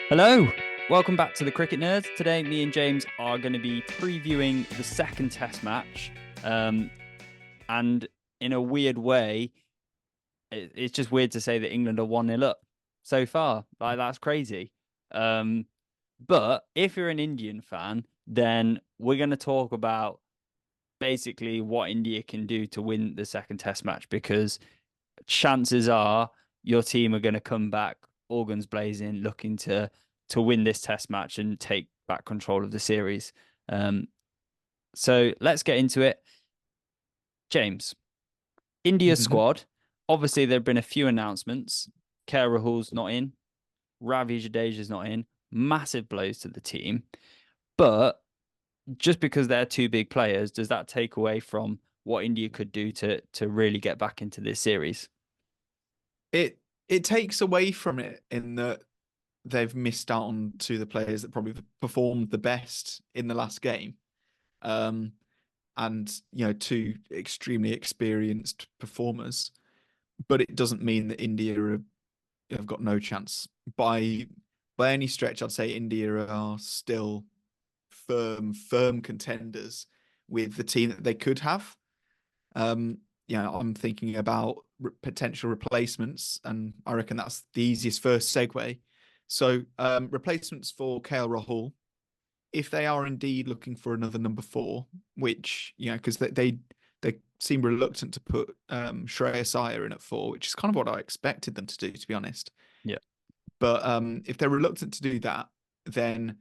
Hello, welcome back to the Cricket Nerds. Today, me and James are going to be previewing the second Test match. And in a weird way, it's just weird to say that England are 1-0 up so far. Like, that's crazy. Um, but if you're an Indian fan, then we're going to talk about basically what India can do to win the second Test match because chances are your team are going to come back all guns blazing, looking to win this Test match and take back control of the series. Um, so let's get into it. James, India's Mhm. squad. Obviously, there have been a few announcements. KL Rahul's not in. Ravi Jadeja's not in. Massive blows to the team. But just because they're two big players, does that take away from what India could do to really get back into this series? It takes away from it in that they've missed out on two of the players that probably performed the best in the last game. Um, and two extremely experienced performers. But it doesn't mean that have got no chance. By any stretch, I'd say India are still firm contenders with the team that they could have. Um, I'm thinking about potential replacements, and I reckon that's the easiest first segue. So, replacements for KL Rahul, if they are indeed looking for another number four, which because they seem reluctant to put Shreyas Iyer in at four, which is kind of what I expected them to do, to be honest. Yeah. But if they're reluctant to do that, then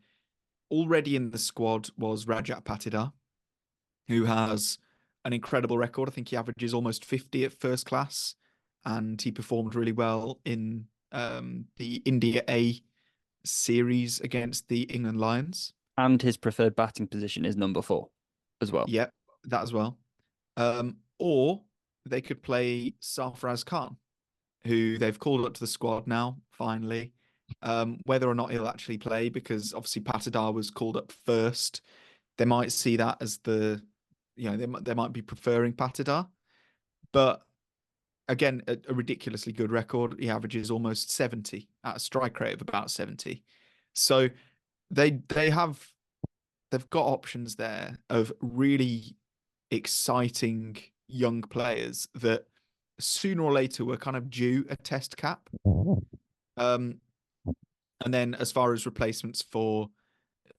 already in the squad was Rajat Patidar, who has an incredible record. I think he averages almost 50 at first class, and he performed really well in the India A series against the England Lions. And his preferred batting position is number four as well. Yep, that as well. Or they could play Sarfaraz Khan, who they've called up to the squad now, finally. Whether or not he'll actually play, because obviously Patidar was called up first, they might see that as they might be preferring Patidar. But again, a ridiculously good record. He averages almost 70 at a strike rate of about 70. So they have they've got options there of really exciting young players that sooner or later were kind of due a test cap. Um, and then as far as replacements for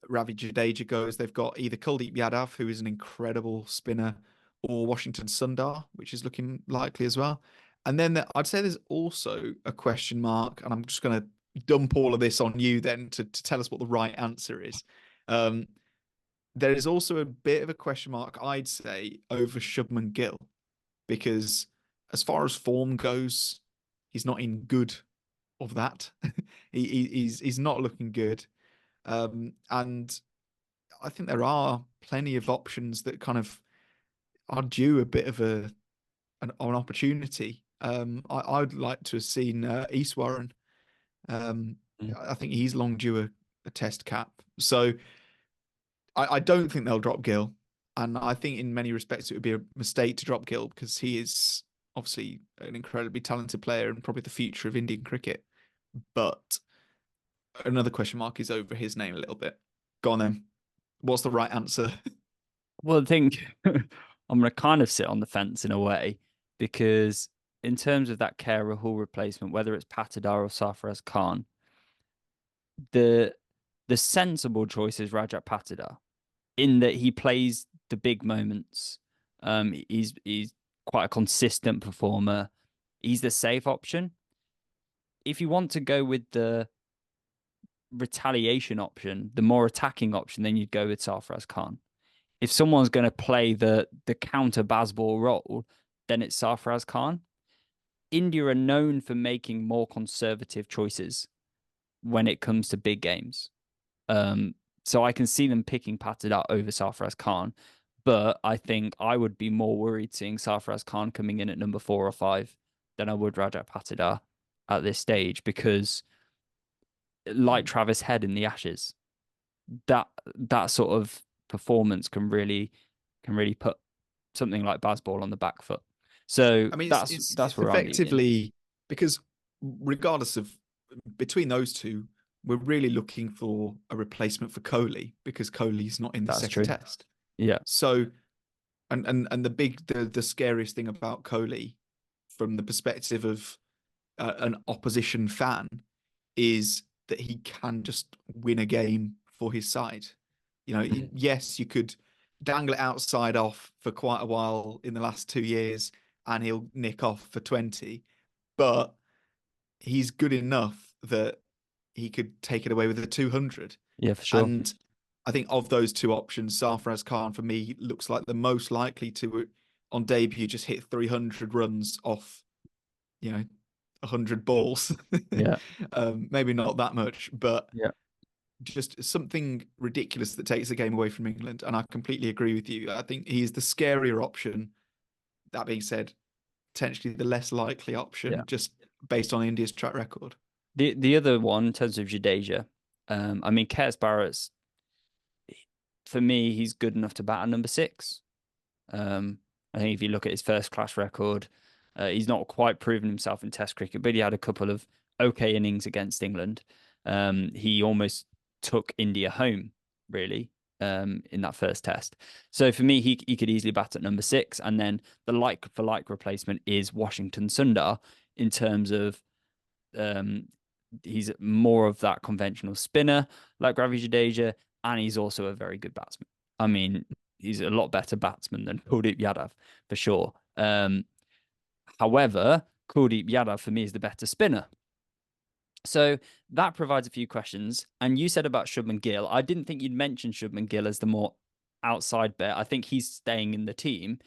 Ravi Jadeja goes, they've got either Kuldeep Yadav, who is an incredible spinner, or Washington Sundar, which is looking likely as well. And then I'd say there's also a question mark, and I'm just going to dump all of this on you then to tell us what the right answer is. Um, there is also a bit of a question mark, I'd say, over Shubman Gill, because as far as form goes, he's not in good of that. He's not looking good. And I think there are plenty of options that kind of are due a bit of an opportunity. I'd like to have seen East Warren. Um, Mm. I think he's long due a test cap. So I don't think they'll drop Gill. And I think in many respects it would be a mistake to drop Gill because he is obviously an incredibly talented player and probably the future of Indian cricket. But another question mark is over his name a little bit. Go on then. What's the right answer? Well, I think I'm going to kind of sit on the fence in a way because in terms of that Care Rahul replacement, whether it's Patidar or Sarfaraz Khan, the the sensible choice is Rajat Patidar in that he plays the big moments. He's quite a consistent performer. He's the safe option. If you want to go with the retaliation option, the more attacking option, then you'd go with Sarfaraz Khan. If someone's going to play the counter BAZBALL role, then it's Sarfaraz Khan. India are known for making more conservative choices when it comes to big games. Um, so I can see them picking Patidar over Sarfaraz Khan, but I think I would be more worried seeing Sarfaraz Khan coming in at number 4 or 5 than I would Rajat Patidar at this stage because, like Travis Head in the Ashes, that sort of performance can really put something like BAZBALL on the back foot. So I mean, that's it's where I'm leaning. effectively because regardless of between those two, we're really looking for a replacement for Kohli because Kohli's not in the That's second true. test. Yeah. So, and the scariest thing about Kohli from the perspective of an opposition fan is that he can just win a game for his side. You know, yes, you could dangle it outside off for quite a while in the last 2 years and he'll nick off for 20, but he's good enough that he could take it away with a 200. Yeah, for sure. And I think of those two options, Sarfaraz Khan for me looks like the most likely to, on debut, just hit 300 runs off, 100 balls. Yeah. Maybe not that much, but Yeah. just something ridiculous that takes the game away from England. And I completely agree with you. I think he's the scarier option. That being said, potentially the less likely Yeah. option, just based on India's track record. The other one in terms of Jadeja, I mean, Curtis Barrett's, for me, he's good enough to bat at number 6. Um, I think if you look at his first class record, he's not quite proven himself in Test cricket, but he had a couple of okay innings against England. He almost took India home, really, in that first Test. So for me, he could easily bat at number 6, and then the like for like replacement is Washington Sundar in terms of um, he's more of that conventional spinner like Ravi Jadeja, and he's also a very good batsman. I mean, he's a lot better batsman than Kuldeep Yadav for sure. However, Kuldeep Yadav for me is the better spinner. So that provides a few questions. And you said about Shubman Gill. I didn't think you'd mention Shubman Gill as the more outside bet. I think he's staying in the team.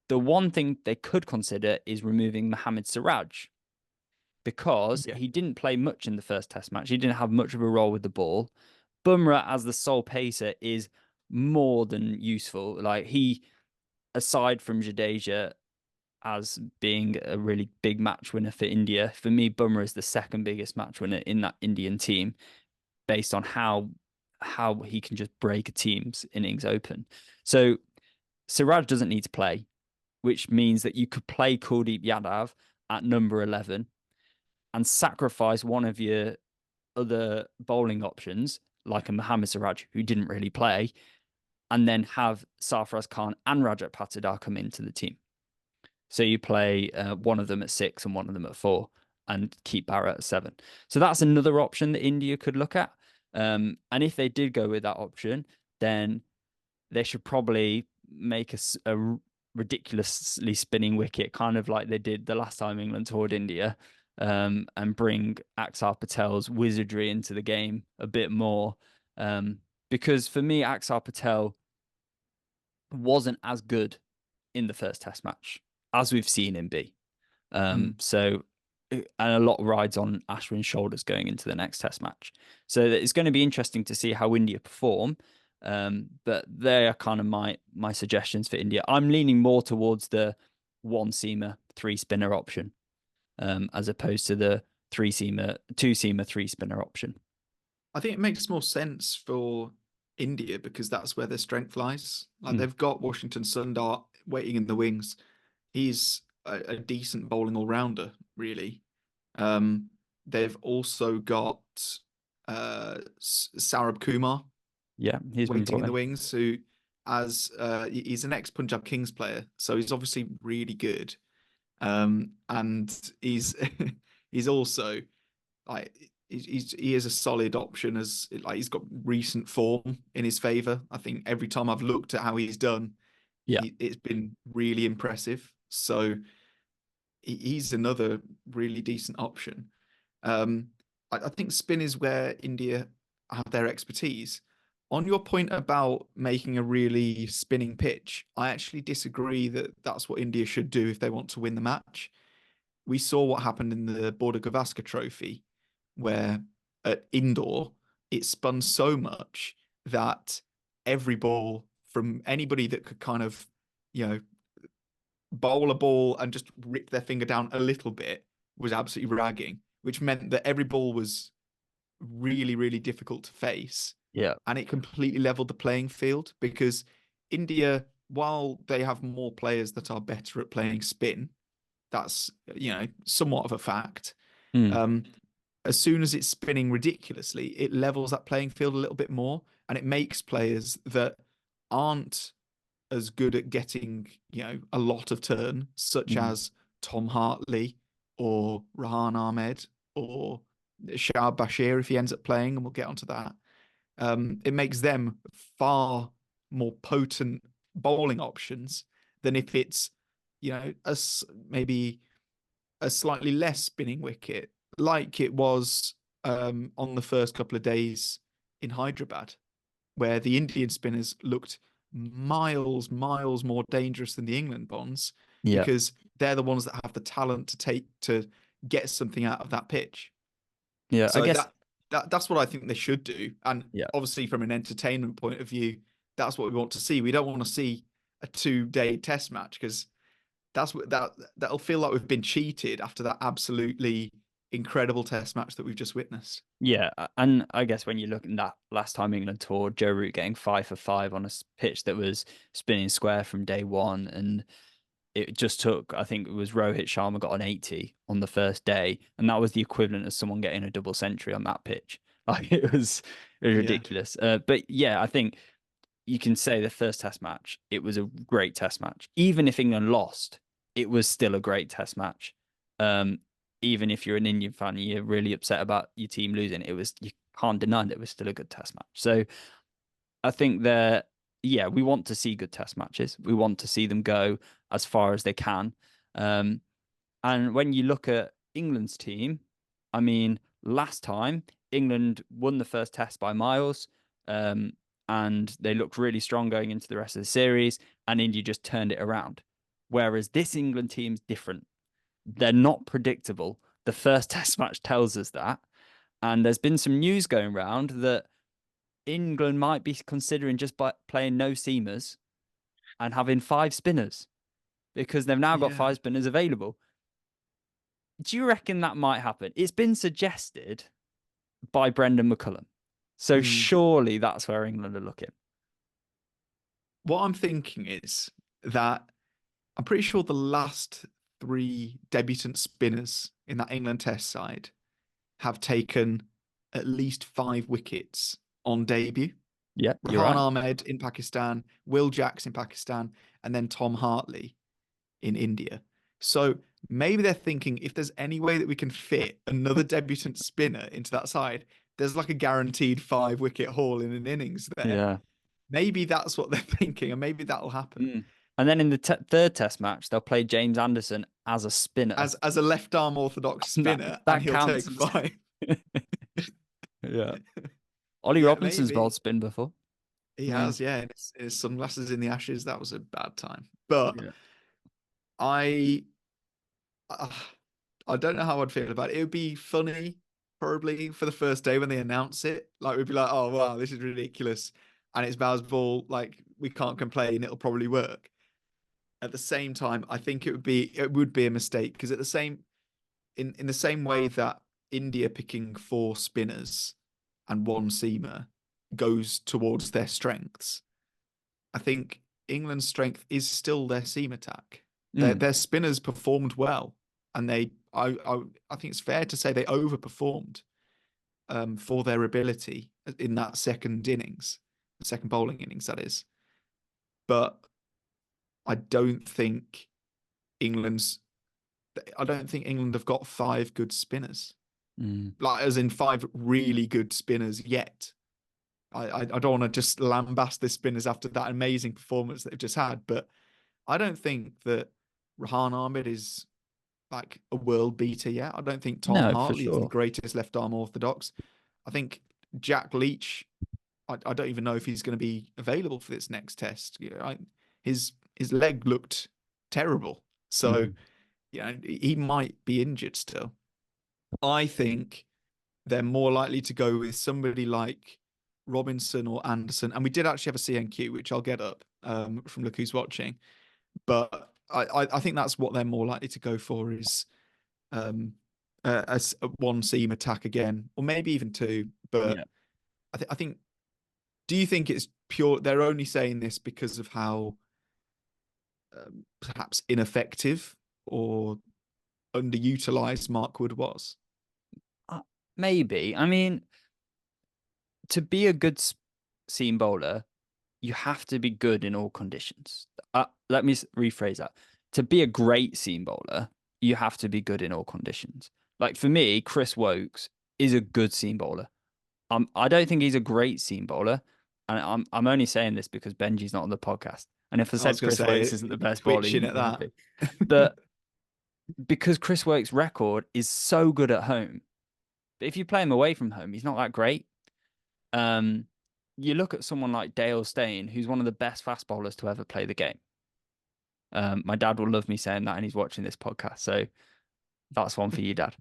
The one thing they could consider is removing Mohammad Siraj because Yeah. he didn't play much in the first Test match. He didn't have much of a role with the ball. Bumrah as the sole pacer is more than useful. Like he, aside from Jadeja as being a really big match winner for India, for me, Bumrah is the second biggest match winner in that Indian team based on how he can just break a team's innings open. So Siraj doesn't need to play, which means that you could play Kuldeep Yadav at number 11 and sacrifice one of your other bowling options, like a Mohammad Siraj, who didn't really play, and then have Sarfaraz Khan and Rajat Patidar come into the team. So you play one of them at 6 and one of them at 4 and keep Barrett at 7. So that's another option that India could look at. And if they did go with that option, then they should probably make a ridiculously spinning wicket, kind of like they did the last time England toured India, and bring Axar Patel's wizardry into the game a bit more. Because for me, Axar Patel wasn't as good in the first Test match as we've seen him be. Mm. So, and a lot rides on Ashwin's shoulders going into the next Test match. So it's going to be interesting to see how India perform. But they are kind of my suggestions for India. I'm leaning more towards the one seamer, three spinner option, as opposed to the three seamer, two seamer, three spinner option. I think it makes more sense for India because that's where their strength lies. Like Mm. they've got Washington Sundar waiting in the wings. He's a decent bowling all rounder, really. Um, they've also got Sarab Kumar Yeah, he's been waiting brought in the in. wings, who as he's an ex Punjab Kings player, so he's obviously really good. And he's he's also like he is a solid option as like he's got recent form in his favor. I think every time I've looked at how he's done, Yeah. it's been really impressive. So he's another really decent option. I think spin is where India have their expertise. On your point about making a really spinning pitch, I actually disagree that that's what India should do if they want to win the match. We saw what happened in the Border Gavaskar Trophy, where at indoor it spun so much that every ball from anybody that could kind of, you know, bowl a ball and just rip their finger down a little bit was absolutely ragging, which meant that every ball was really, really difficult to face. Yeah. And it completely leveled the playing field because India, while they have more players that are better at playing spin, that's, somewhat of a fact. Mm. Um, as soon as it's spinning ridiculously, it levels that playing field a little bit more, and it makes players that aren't as good at getting, a lot of turn, such Mm. as Tom Hartley or Rahan Ahmed or Shahab Bashir if he ends up playing, and we'll get onto that. It makes them far more potent bowling options than if it's, maybe a slightly less spinning wicket, like it was on the first couple of days in Hyderabad, where the Indian spinners looked miles more dangerous than the England bonds Yeah. because they're the ones that have the talent to get something out of that pitch. Yeah. I So guess. that's what I think they should do. And Yeah. obviously, from an entertainment point of view, that's what we want to see. We don't want to see a 2-day test match because that'll feel like we've been cheated after that absolutely incredible test match that we've just witnessed. Yeah, and I guess when you look at that last time England toured, Joe Root getting 5 for 5 on a pitch that was spinning square from day one, and it just took, I think it was Rohit Sharma got an 80 on the first day, and that was the equivalent of someone getting a double century on that pitch. Like it was Yeah. ridiculous. But yeah, I think you can say the first test match, it was a great test match. Even if England lost, it was still a great test match. Um, Even if you're an Indian fan and you're really upset about your team losing, it was, you can't deny that it was still a good test match. So I think that, yeah, we want to see good test matches. We want to see them go as far as they can. Um, and when you look at England's team, I mean, last time England won the first test by miles, um, and they looked really strong going into the rest of the series, and India just turned it around. Whereas this England team's different. They're not predictable. The first test match tells us that. And there's been some news going around that England might be considering just by playing no seamers and having 5 spinners because they've now got Yeah. 5 spinners available. Do you reckon that might happen? It's been suggested by Brendan McCullum. So Mm. surely that's where England are looking. What I'm thinking is that I'm pretty sure the last 3 debutant spinners in that England test side have taken at least 5 wickets on debut. Yeah, you're Rahan right. Ahmed in Pakistan, Will Jacks in Pakistan, and then Tom Hartley in India. So maybe they're thinking if there's any way that we can fit another debutant spinner into that side, there's like a guaranteed 5 wicket haul in an innings there. Yeah. Maybe that's what they're thinking, and maybe that'll happen. Mm. And then in the third test match, they'll play James Anderson as a spinner. As a left arm orthodox And that spinner, and that he'll counts take as 5. yeah. Ollie Yeah, Robinson's bowled maybe. spin before. He Yeah. has, yeah, in his sunglasses in the ashes. That was a bad time. But Yeah. I uh, I don't know how I'd feel about it. It would be funny, probably for the first day when they announce it. Like we'd be like, "Oh wow, this is ridiculous," and it's BAZBALL. Like we can't complain. It'll probably work. At the same time, I think it would be a mistake because at the same in the same way that India picking 4 spinners and 1 seamer goes towards their strengths, I think England's strength is still their seam attack. Their Mm. spinners performed well, and I think it's fair to say they overperformed for their ability in that second innings, the second bowling innings, that is. But I don't think England's. I don't think England have got 5 good spinners, Mm. like as in 5 really good spinners yet. I don't want to just lambast the spinners after that amazing performance that they've just had, but I don't think that Rahan Ahmed is like a world beater yet. I don't think Tom No, for Hartley is the sure. greatest left arm orthodox. I think Jack Leach. I don't even know if he's going to be available for this next test. His leg looked terrible, so Mm. he might be injured still. I think they're more likely to go with somebody like Robinson or Anderson. And we did actually have a CNQ, which I'll get up from Look Who's Watching. But I think that's what they're more likely to go for is a 1 seam attack again, or maybe even 2. But Yeah. I think, do you think it's pure? They're only saying this because of how perhaps ineffective or underutilized Mark Wood was? maybe. I mean, to be a good seam bowler, you have to be good in all conditions. Let me rephrase that. To be a great seam bowler, you have to be good in all conditions. Like for me, Chris Wokes is a good seam bowler. I don't think he's a great seam bowler, and I'm only saying this because Benji's not on the podcast. And if I I was said going to Chris Wokes say, isn't the best bowler, he twitching wouldn't at be that. happy. But because Chris Wokes' record is so good at home, but if you play him away from home, he's not that great. Um, you look at someone like Dale Steyn, who's one of the best fast bowlers to ever play the game. My dad will love me saying that, and he's watching this podcast, so that's one for you, Dad.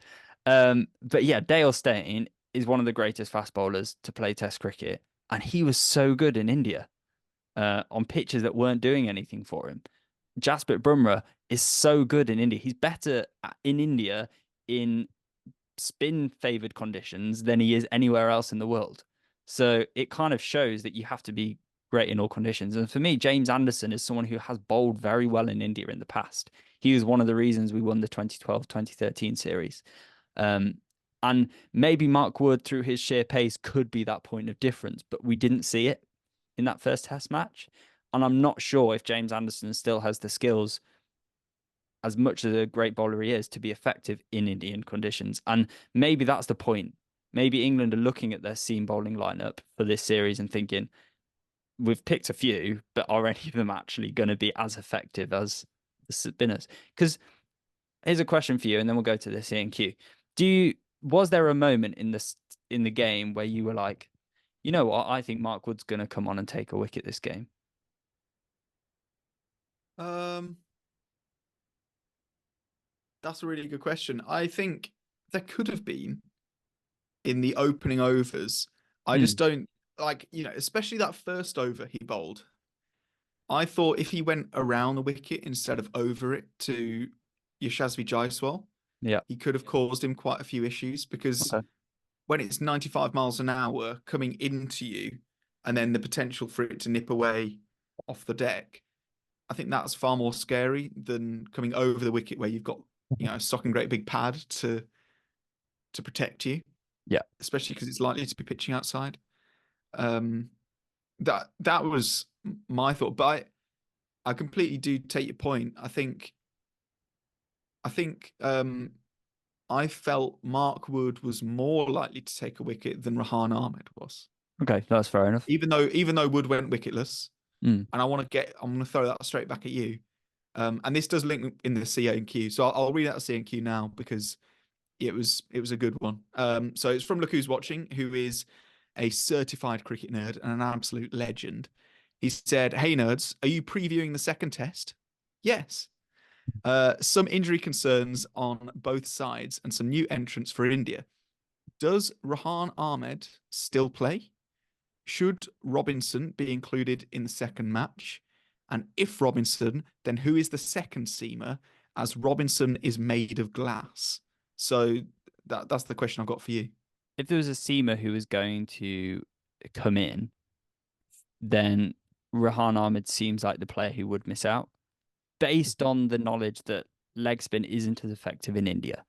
But yeah, Dale Steyn is one of the greatest fast bowlers to play Test cricket, and he was so good in India on pitches that weren't doing anything for him. Jasprit Bumrah is so good in India. He's better in India in spin favored conditions than he is anywhere else in the world. So it kind of shows that you have to be great in all conditions. And for me, James Anderson is someone who has bowled very well in India in the past. He was one of the reasons we won the 2012-2013 series. Um, and maybe Mark Wood, through his sheer pace, could be that point of difference, but we didn't see it in that first test match. And I'm not sure if James Anderson still has the skills, as much as a great bowler he is, to be effective in Indian conditions. And maybe that's the point. Maybe England are looking at their seam bowling lineup for this series and thinking, we've picked a few, but are any of them actually going to be as effective as the spinners? Because here's a question for you, and then we'll go to the C&Q. Was there a moment in the game where you were like, you know what, I think Mark Wood's going to come on and take a wicket this game? Um, that's a really good question. I think there could have been in the opening overs. I just Mm, don't like, especially that first over he bowled. I thought if he went around the wicket instead of over it to Yashasvi Jaiswal, yeah. he could have caused him quite a few issues because Okay. when it's 95 miles an hour coming into you and then the potential for it to nip away off the deck, I think that's far more scary than coming over the wicket where you've got, a stocking great big pad to protect you, Yeah. especially because it's likely to be pitching outside. Um, that was my thought, but I completely do take your point. I think I felt Mark Wood was more likely to take a wicket than Rahan Ahmed was. Okay, that's fair enough. Even though Wood went wicketless, Mm, and I'm gonna throw that straight back at you. And this does link in the C&Q, so I'll read out the C&Q now because it was a good one. So it's from Look Who's Watching, who is a certified cricket nerd and an absolute legend. He said, "Hey nerds, are you previewing the second test?" Yes. Some injury concerns on both sides and some new entrants for India. Does Rahan Ahmed still play? Should Robinson be included in the second match? And if Robinson, then who is the second seamer? As Robinson is made of glass. So that's the question I've got for you. if there was a seamer who was going to come in, then Rahan Ahmed seems like the player who would miss out, based on the knowledge that leg spin isn't as effective in India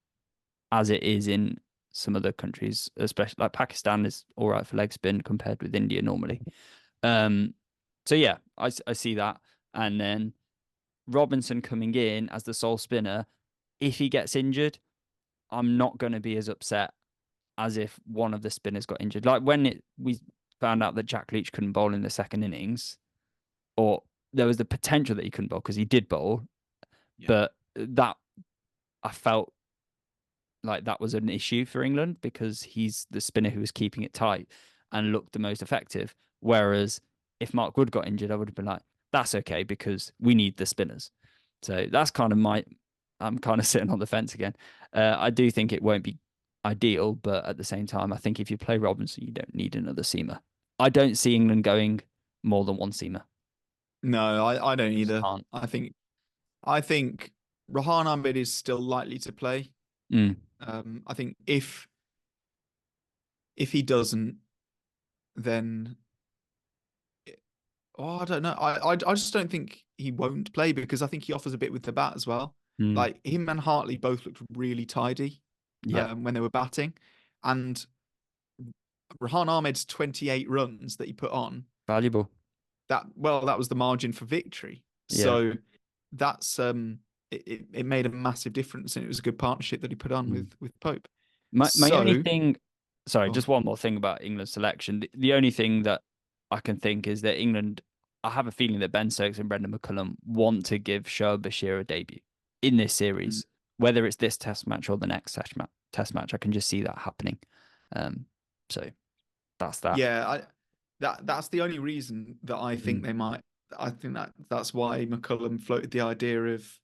as it is in some other countries, especially like Pakistan is all right for leg spin compared with India normally. Um, so yeah, I see that. And then Robinson coming in as the sole spinner, if he gets injured, I'm not going to be as upset as if one of the spinners got injured. Like when we found out that Jack Leach couldn't bowl in the second innings, or there was the potential that he couldn't bowl because he did bowl, Yeah. but that I felt like that was an issue for England because he's the spinner who was keeping it tight and looked the most effective. Whereas if Mark Wood got injured, I would have been like, that's okay because we need the spinners. So that's kind of I'm kind of sitting on the fence again. I do think it won't be ideal, but at the same time, I think if you play Robinson, you don't need another seamer. I don't see England going more than one seamer. No, I don't I just either. can't. I think Rahan Ahmed is still likely to play. Mm, I think if he doesn't, then I don't know. I just don't think he won't play because I think he offers a bit with the bat as well. mm, Like him and Hartley both looked really tidy yeah. when they were batting, And Rahan Ahmed's 28 runs that he put on, Valuable. that was the margin for victory. Yeah. So that's it made a massive difference, and it was a good partnership that he put on Mm. with Pope. My only So, thing, sorry, oh, just one more thing about England's selection. The only thing that I can think is that England, I have a feeling that Ben Stokes and Brendan McCullum want to give Shoaib Bashir a debut in this mm, series, whether it's this test match or the next test match. I can just see that happening. So that's that. yeah, that's the only reason that I think Mm. they might. I think that's why McCullum floated the idea of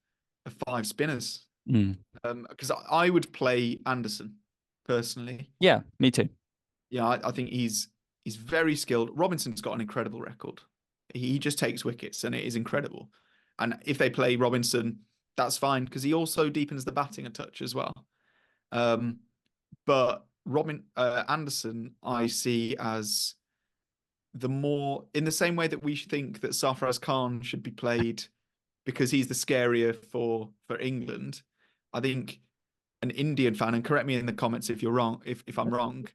five spinners. Mm. Because I would play Anderson personally. Yeah, me too. Yeah, I think he's very skilled. Robinson's got an incredible record. He just takes wickets, and it is incredible. And if they play Robinson, that's fine because he also deepens the batting a touch as well. Um, but Robin Anderson, I see as the more in the same way that we think that Sarfaraz Khan should be played because he's the scarier for England. I think an Indian fan, and correct me in the comments if you're wrong, if I'm wrong,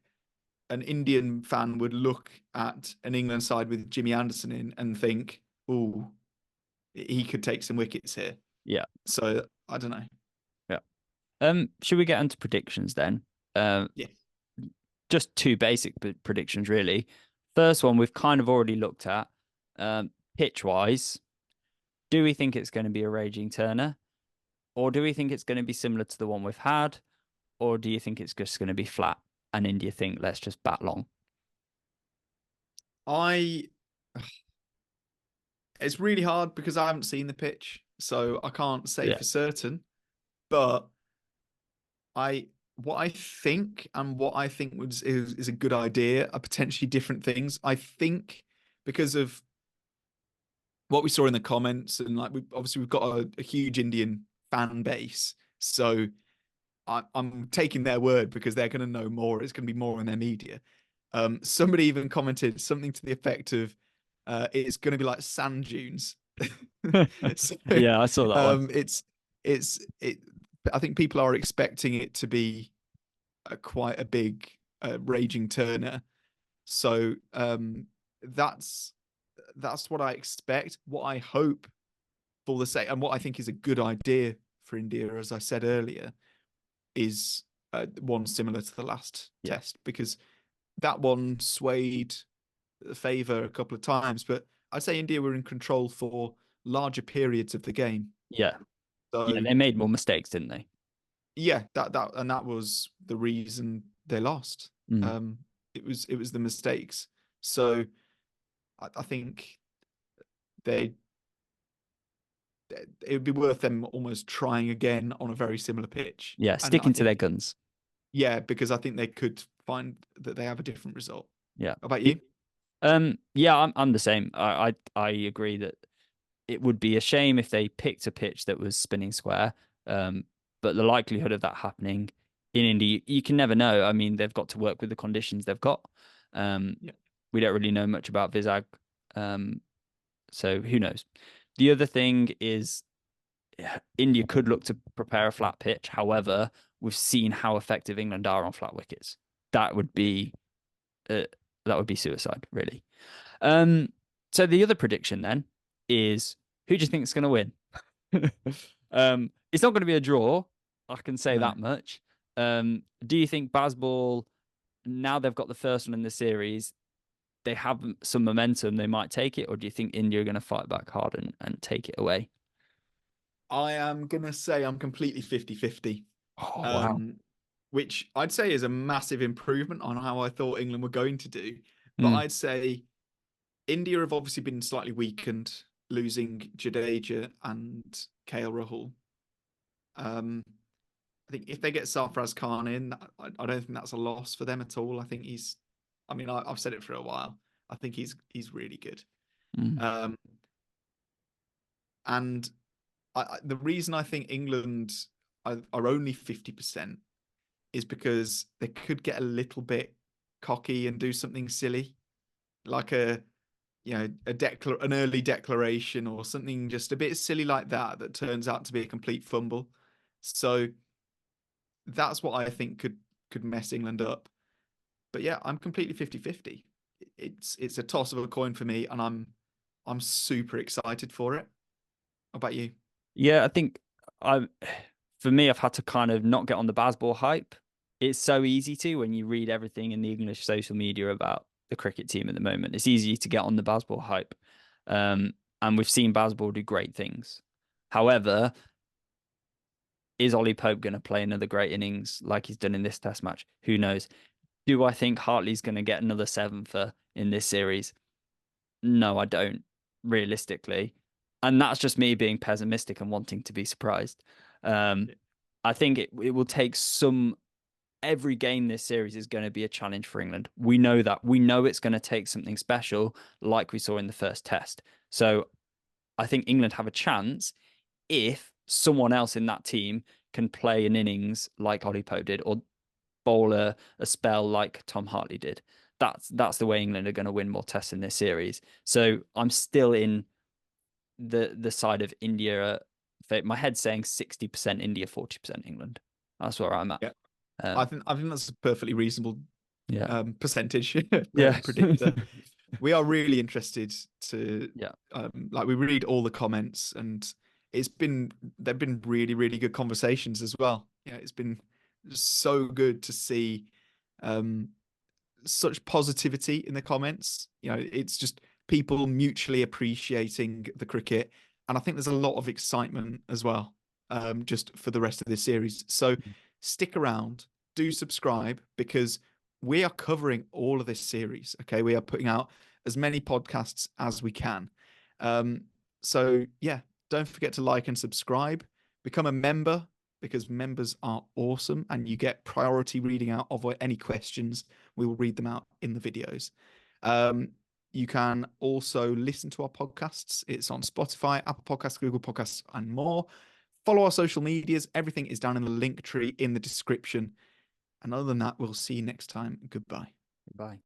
an Indian fan would look at an England side with Jimmy Anderson in and think, "Oh, he could take some wickets here." Yeah, So I don't know. yeah. Should we get into predictions then? Uh, Yeah, just two basic predictions, really. First one we've kind of already looked at. Pitch wise, do we think it's going to be a raging Turner, or do we think it's going to be similar to the one we've had, or do you think it's just going to be flat and India think let's just bat long? I. It's really hard because I haven't seen the pitch, so I can't say Yeah. for certain. But I what I think and what I think is a good idea are potentially different things. I think because of what we saw in the comments and like we've got a huge Indian fan base, so I'm taking their word because they're going to know more. It's going to be more in their media. Somebody even commented something to the effect of, "It's going to be like sand dunes." So, Yeah, I saw that one. um, it's it's it. I think people are expecting it to be quite a big raging Turner. So that's that's what I expect. What I hope for the sake, and what I think is a good idea for India, as I said earlier, is one similar to the last Yeah. test because that one swayed the favour a couple of times, but I'd say India were in control for larger periods of the game. Yeah. Yeah, So they made more mistakes, didn't they? yeah, that was the reason they lost. Mm. Um, it was the mistakes. So I think they it would be worth them almost trying again on a very similar pitch. Yeah, And I sticking to their think guns. yeah, because I think they could find that they have a different result. Yeah. How about you? Yeah, I'm the same. I agree that it would be a shame if they picked a pitch that was spinning square. Um, but the likelihood of that happening in Indy, you can never know. I mean, they've got to work with the conditions they've got. Um, Yeah. we don't really know much about Vizag, so who knows? The other thing is India could look to prepare a flat pitch. However, we've seen how effective England are on flat wickets. That would be uh, that would be suicide, really. Um, so the other prediction then is who do you think is going to win? It's not going to be a draw. I can say No. that much. Do you think BAZBALL, now they've got the first one in the series, they have some momentum, they might take it, or do you think India are going to fight back hard and take it away? I am gonna say I'm completely 50-50. Oh, wow. Um, which I'd say is a massive improvement on how I thought England were going to do. But Mm, I'd say India have obviously been slightly weakened, losing Jadeja and KL Rahul. Um, I think if they get Sarfraz Khan in, I don't think that's a loss for them at all. I think I mean, I've said it for a while. I think he's really good. mm. Um, and the reason I think England are only 50% is because they could get a little bit cocky and do something silly, like an early declaration or something just a bit silly like that turns out to be a complete fumble. So that's what I think could mess England up. But yeah, I'm completely 50-50. It's a toss of a coin for me, and I'm super excited for it. How about you? Yeah, I think I, for me, I've had to kind of not get on the BAZBALL hype. It's so easy to when you read everything in the English social media about the cricket team at the moment. It's easy to get on the BAZBALL hype, and we've seen BAZBALL do great things. However, is Ollie Pope going to play another great innings like he's done in this Test match? Who knows? Do I think Hartley's going to get another seven for in this series? No, I don't, realistically. And that's just me being pessimistic and wanting to be surprised. Um, I think it will take some. Every game this series is going to be a challenge for England. We know that. We know it's going to take something special, like we saw in the first test. So I think England have a chance if someone else in that team can play an innings like Ollie Pope did, or bowl a spell like Tom Hartley did. That's the way England are going to win more tests in this series. So I'm still in the side of India. My head's saying 60% India, 40% England. That's where I'm at. Yeah, Um, I think that's a perfectly reasonable yeah, percentage yeah, predictor. We are really interested to yeah. like we read all the comments, and they've been really, really good conversations as well. Yeah, it's been so good to see um such positivity in the comments. You know, it's just people mutually appreciating the cricket, and I think there's a lot of excitement as well, just for the rest of this series. So stick around, do subscribe, because we are covering all of this series. Okay, we are putting out as many podcasts as we can. Um, so yeah, don't forget to like and subscribe. Become a member, because members are awesome, and you get priority reading out of any questions. We will read them out in the videos. You can also listen to our podcasts. It's on Spotify, Apple Podcasts, Google Podcasts, and more. Follow our social medias. Everything is down in the link tree in the description. And other than that, we'll see you next time. Goodbye. Bye.